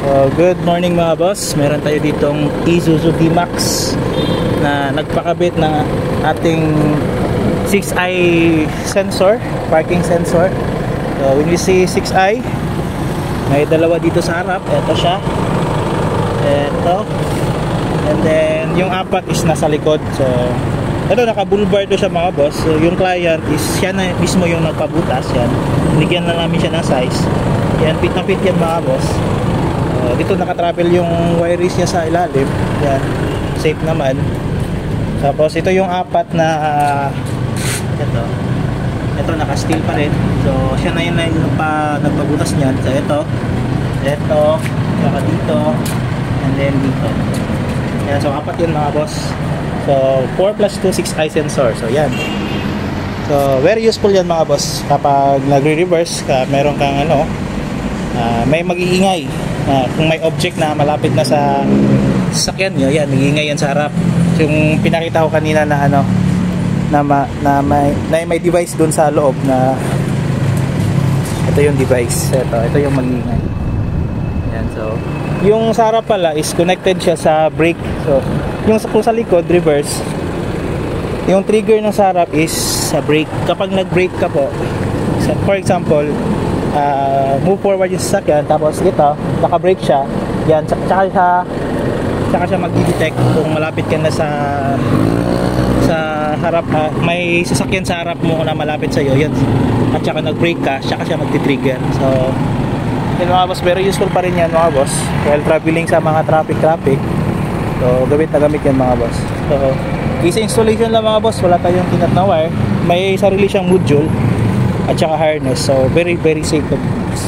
Good morning mga boss. Meron tayo ditong Isuzu D-Max na nagpakabit ng ating 6i sensor, parking sensor. So when we see 6i, may dalawa dito sa harap. Ito siya, ito, and then yung apat is nasa likod. So ito, naka-boulevard siya mga boss. So yung client is siya na mismo yung nagpabutas. Yan, binigyan na namin siya ng size. Yan, fit na fit yan mga boss. Dito naka-travel yung wiries niya sa ilalim. Yan, safe naman. Tapos ito yung apat na ito naka-steel pa rin. So siya na yun nagpabutas niyan. So ito, saka dito, and then dito. Yan, so apat yun mga boss. So 4 plus 2, 6i sensor. So yan. So very useful yan mga boss. Kapag nagre-reverse ka, meron kang may mag-iingay. Kung may object na malapit na sa sasakyan nyo, yan, nag-iingay yan sa harap. Yung pinakita ko kanina na may device dun sa loob na ito yung device. Ito yung mag-iingay. Yan, so yung sa harap pala is connected siya sa brake. So yung kung sa likod, reverse, yung trigger ng sa harap is sa brake. Kapag nag-brake ka po, for example, move forward yung sasakyan, tapos ito, naka-brake siya, yan, tsaka siya mag-detect kung malapit ka na sa harap, may sasakyan sa harap mo na malapit sa iyo, yan, at saka nag-brake ka, tsaka siya mag-trigger. So yun mga boss, very useful pa rin yan mga boss while traveling sa mga traffic. So gamit na gamit yan mga boss. So easy installation lang mga boss, wala tayong kinat na wire, may sarili siyang module at saka harness. So very safe.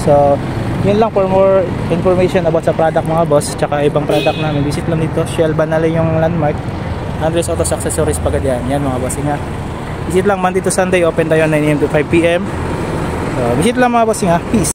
So yun lang. For more information about sa product mga boss, tsaka ibang product namin, visit lang dito, Shell Banale yung landmark, Andres Auto Accessories Pagadian. Yan mga boss nga, visit lang Monday to Sunday, open tayo 9 AM to 5 PM. So visit lang mga boss nga. Peace.